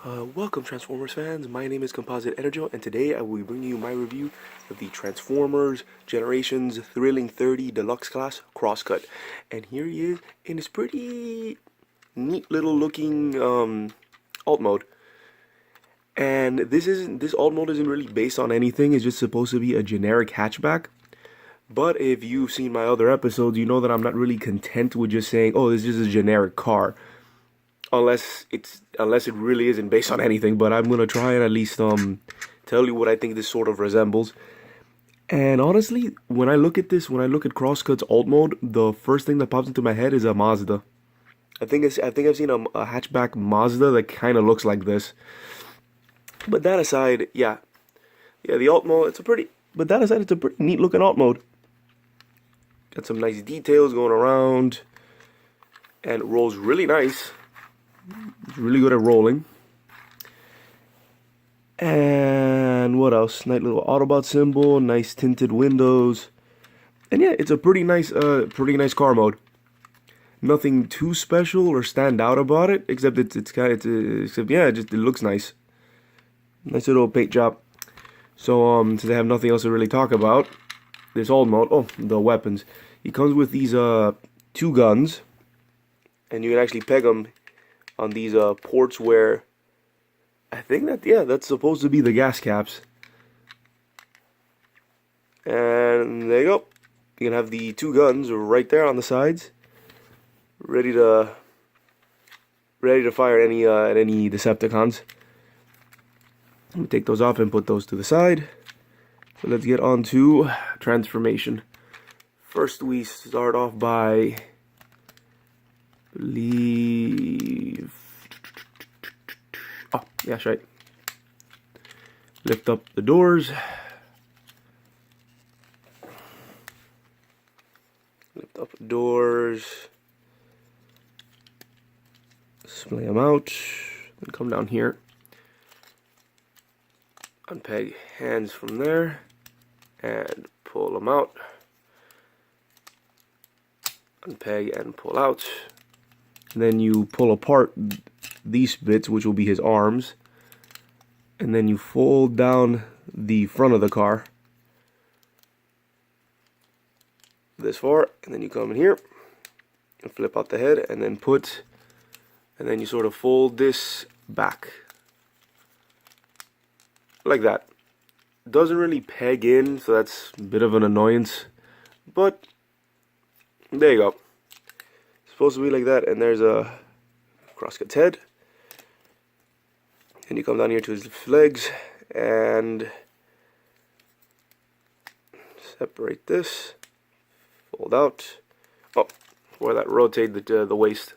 Welcome Transformers fans, my name is Composite EnerJoe and today I will be bringing you my review of the Transformers Generations Thrilling 30 Deluxe Class Crosscut. And here he is in his pretty neat little looking alt mode. And this alt mode isn't really based on anything, it's just supposed to be a generic hatchback. But if you've seen my other episodes, you know that I'm not really content with just saying, oh, this is a generic car. Unless it really isn't based on anything, but I'm gonna try and at least tell you what I think this sort of resembles. And honestly, when I look at Crosscut's alt mode, the first thing that pops into my head is a Mazda. I think I've seen a hatchback Mazda that kind of looks like this. But that aside, yeah, the alt mode, it's a pretty neat looking alt mode. Got some nice details going around, and it rolls really nice. It's really good at rolling. And what else? Nice little Autobot symbol, nice tinted windows. And yeah, it's a pretty nice car mode. Nothing too special or stand out about it, except it looks nice. Nice little paint job. So since I have nothing else to really talk about, this alt mode, oh, the weapons. He comes with these two guns, and you can actually peg them on these ports where I think that's supposed to be the gas caps. And there you go. You can have the two guns right there on the sides, ready to fire at any Decepticons. Let me take those off and put those to the side. So let's get on to transformation. First, we start off by leave. Oh, yeah, that's right. Lift up the doors. Lift up the doors. Splay them out. Then come down here. Unpeg hands from there. And pull them out. Unpeg and pull out. And then you pull apart these bits, which will be his arms, and then you fold down the front of the car this far, and then you come in here and flip out the head, and then you sort of fold this back like that. Doesn't really peg in, so that's a bit of an annoyance, but there you go. Supposed to be like that, and there's a Crosscut's head. And you come down here to his legs and separate this, fold out. Oh, where that rotate the waist.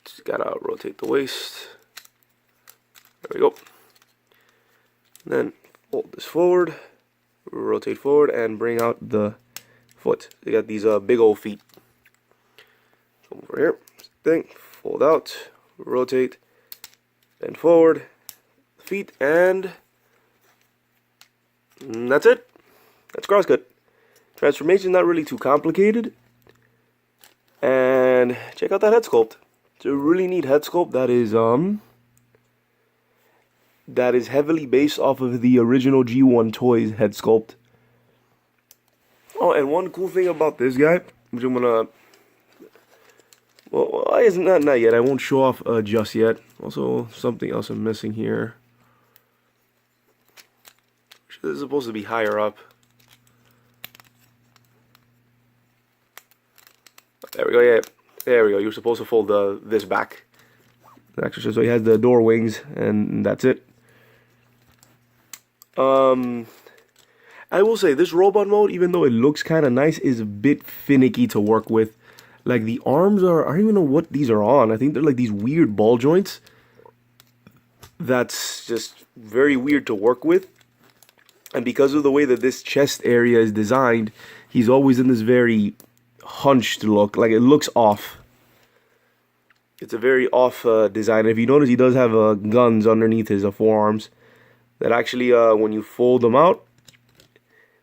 Just gotta rotate the waist. There we go. Then fold this forward, rotate forward, and bring out the foot. You got these big old feet. Over here, thing, fold out, rotate, bend forward, feet, and that's it. That's Crosscut. Transformation not really too complicated. And check out that head sculpt. It's a really neat head sculpt that is heavily based off of the original G1 Toys head sculpt. Oh, and one cool thing about this guy, which I'm gonna, well, not yet. I won't show off just yet. Also, something else I'm missing here. This is supposed to be higher up. There we go. Yeah, there we go. You're supposed to fold this back. Actually, so he has the door wings, and that's it. I will say this robot mode, even though it looks kind of nice, is a bit finicky to work with. Like the arms are, I don't even know what these are on. I think they're like these weird ball joints. That's just very weird to work with. And because of the way that this chest area is designed, he's always in this very hunched look. Like it looks off. It's a very off design. If you notice, he does have guns underneath his forearms. That actually, when you fold them out,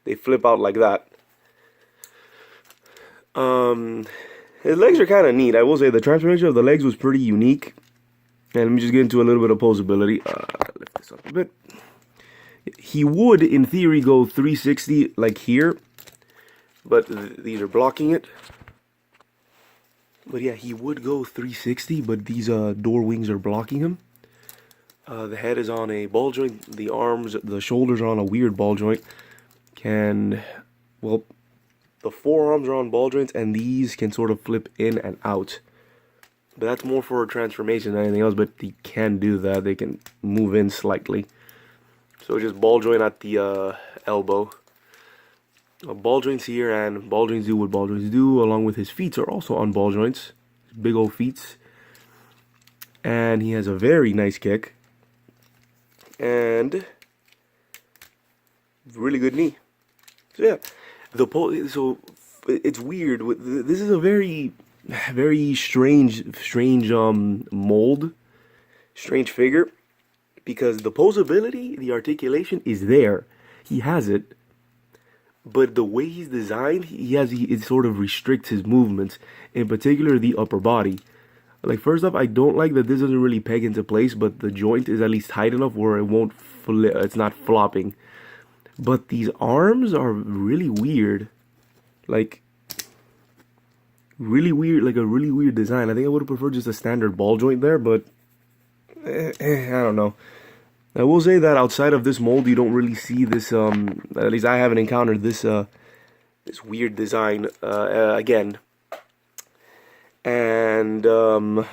they flip out like that. His legs are kind of neat. I will say the transformation of the legs was pretty unique. And let me just get into a little bit of posability. Lift this up a bit. He would, in theory, go 360 like here, but these are blocking it. But yeah, he would go 360, but these door wings are blocking him. The head is on a ball joint. The arms, the shoulders are on a weird ball joint. Well, the forearms are on ball joints, and these can sort of flip in and out. But that's more for transformation than anything else, but they can do that. They can move in slightly. So just ball joint at the elbow. Ball joints here, and ball joints do what ball joints do, along with his feet are also on ball joints. Big old feet. And he has a very nice kick. And really good knee. So yeah, so it's weird. This is a very strange mold, strange figure, because the posability, the articulation is there. He has it, but the way he's designed, it sort of restricts his movements, in particular the upper body. Like, first off, I don't like that this doesn't really peg into place, but the joint is at least tight enough where it won't it's not flopping. But these arms are really weird. Like, really weird, like a really weird design. I think I would have preferred just a standard ball joint there, but I don't know. I will say that outside of this mold, you don't really see this, at least I haven't encountered this, this weird design, again. And, like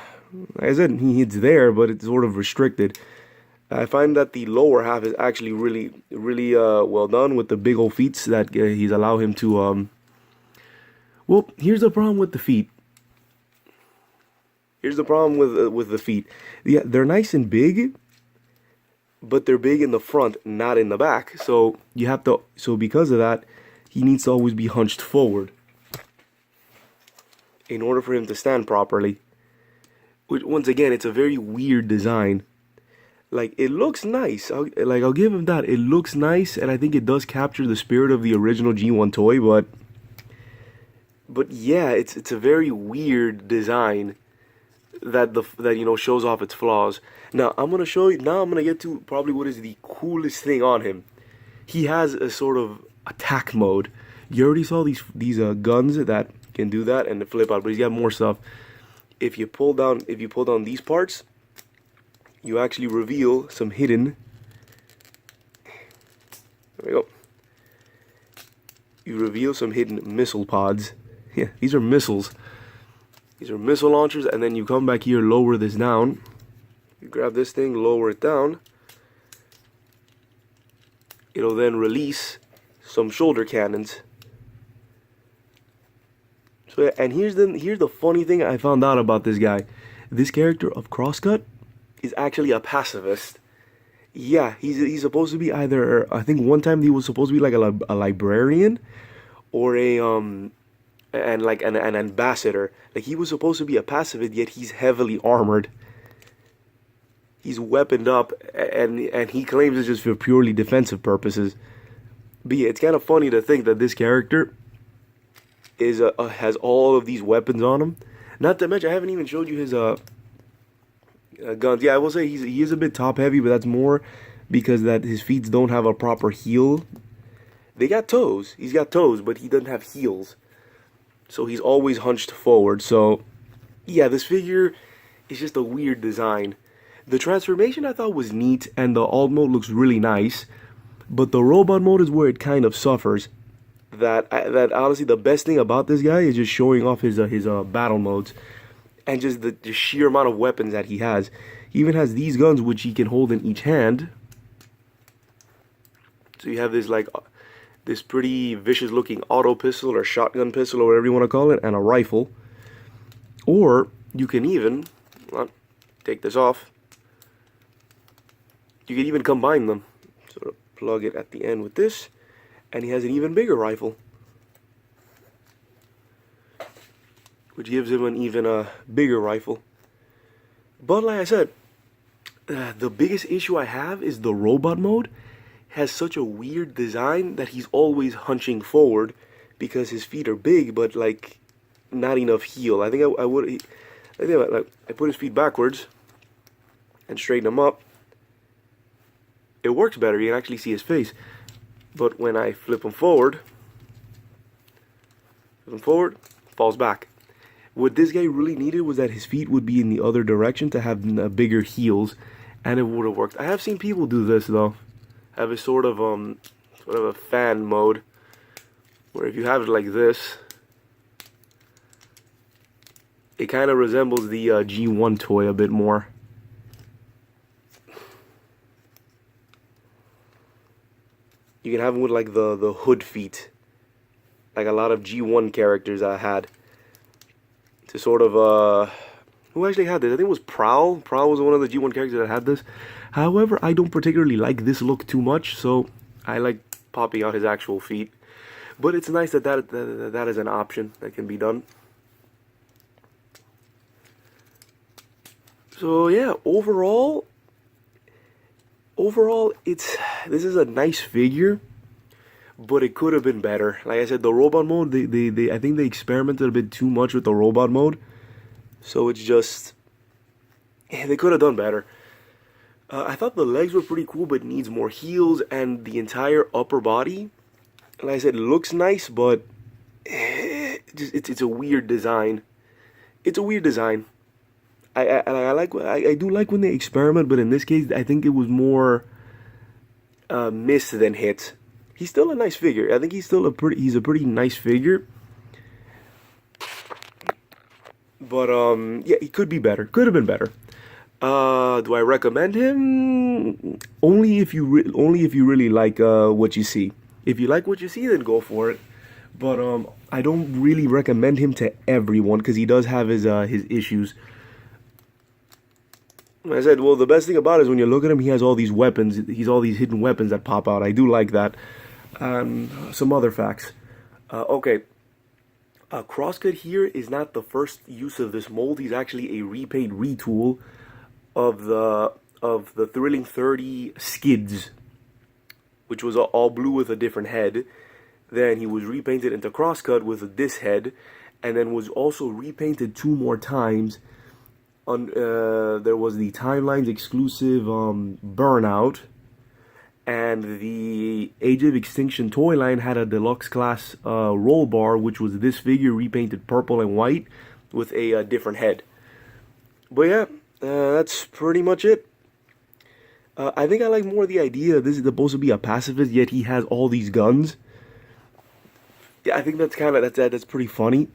I said, it's there, but it's sort of restricted. I find that the lower half is actually really well done with the big old feet that he's allowed him to, well, here's the problem with the feet. Here's the problem with the feet. Yeah, they're nice and big, but they're big in the front, not in the back. So you have to, so because of that, he needs to always be hunched forward in order for him to stand properly. Which, once again, it's a very weird design. Like, it looks nice. I'll give him that. It looks nice, and I think it does capture the spirit of the original G1 toy, but yeah, it's a very weird design that you know, shows off its flaws. Now I'm gonna show you. Now I'm gonna get to probably what is the coolest thing on him. He has a sort of attack mode. You already saw these guns that can do that and flip out, but he's got more stuff. If you pull down these parts, you actually reveal some hidden. There we go. You reveal some hidden missile pods. Yeah, these are missiles. These are missile launchers, and then you come back here, lower this down. You grab this thing, lower it down. It'll then release some shoulder cannons. So yeah, and here's the funny thing I found out about this guy. This character of Crosscut is actually a pacifist. Yeah, he's supposed to be either, I think one time he was supposed to be like a librarian, or an ambassador. Like, he was supposed to be a pacifist, yet he's heavily armored. He's weaponed up, and he claims it's just for purely defensive purposes. But yeah, it's kind of funny to think that this character is has all of these weapons on him. Not to mention, I haven't even showed you his guns. Yeah, I will say he is a bit top heavy, but that's more because that his feet don't have a proper heel. They got toes. He's got toes, but he doesn't have heels. So he's always hunched forward. So yeah, this figure is just a weird design. The transformation I thought was neat, and the alt mode looks really nice. But the robot mode is where it kind of suffers. That honestly, the best thing about this guy is just showing off his battle modes, and just the sheer amount of weapons that he has. He even has these guns which he can hold in each hand. So you have this this pretty vicious looking auto pistol or shotgun pistol or whatever you want to call it, and a rifle. Or you can even take this off. You can even combine them. Sort of plug it at the end with this, and he has an even bigger rifle, which gives him an even bigger rifle. But like I said, the biggest issue I have is the robot mode has such a weird design that he's always hunching forward because his feet are big, but like not enough heel. I think I put his feet backwards. and straighten him up, it works better. You can actually see his face. But when I flip him forward, falls back. What this guy really needed was that his feet would be in the other direction to have bigger heels, and it would have worked. I have seen people do this though. Have a sort of a fan mode, where if you have it like this, it kind of resembles the G1 toy a bit more. You can have them with like the hood feet, like a lot of G1 characters I had. To sort of who actually had this? I think it was Prowl. Prowl was one of the G1 characters that had this. However, I don't particularly like this look too much, so I like popping out his actual feet. But it's nice that that is an option that can be done. So yeah, overall, this is a nice figure, but it could have been better. Like I said, the robot mode, I think they experimented a bit too much with the robot mode. So it's just, they could have done better. I thought the legs were pretty cool, but needs more heels, and the entire upper body, like I said, looks nice, but it's a weird design. It's a weird design. I do like when they experiment, but in this case, I think it was more miss than hit. He's still a nice figure. I think he's still he's a pretty nice figure. But yeah, he could be better. Could have been better. Do I recommend him? Only if you really like what you see. If you like what you see, then go for it. But I don't really recommend him to everyone because he does have his issues. I said, well, the best thing about it is when you look at him, he has all these weapons. He's all these hidden weapons that pop out. I do like that. Some other facts. Okay. Crosscut here is not the first use of this mold. He's actually a repaint retool of the Thrilling 30 skids, which was all blue with a different head. Then he was repainted into Crosscut with this head, and then was also repainted 2 more times. There was the Timelines exclusive Burnout, and the Age of Extinction toy line had a deluxe class roll bar, which was this figure repainted purple and white with a different head. But yeah, that's pretty much it. I think I like more the idea this is supposed to be a pacifist, yet he has all these guns. Yeah, I think that's that's pretty funny.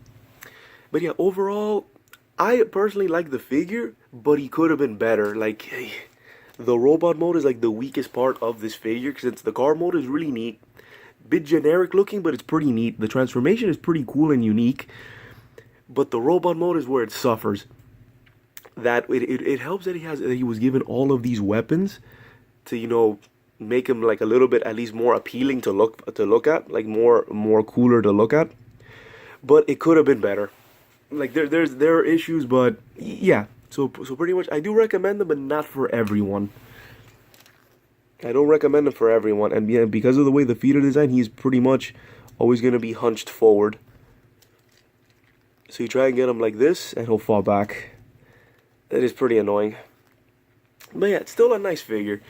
But yeah, overall, I personally like the figure, but he could have been better. Like, the robot mode is like the weakest part of this figure, since the car mode is really neat. Bit generic looking, but it's pretty neat. The transformation is pretty cool and unique, but the robot mode is where it suffers. That it helps that he was given all of these weapons to, you know, make him like a little bit at least more appealing to look at, like more cooler to look at. But it could have been better. Like there are issues, but yeah. So pretty much, I do recommend them, but not for everyone. I don't recommend them for everyone, and yeah, because of the way the feet are designed, he's pretty much always going to be hunched forward. So you try and get him like this, and he'll fall back. That is pretty annoying. But yeah, it's still a nice figure.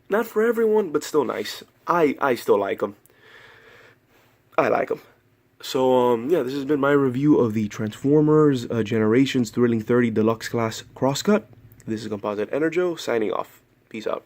Not for everyone, but still nice. I still like him. I like him. So, yeah, this has been my review of the Transformers Generations Thrilling 30 Deluxe Class Crosscut. This is Composite EnerJoe, signing off. Peace out.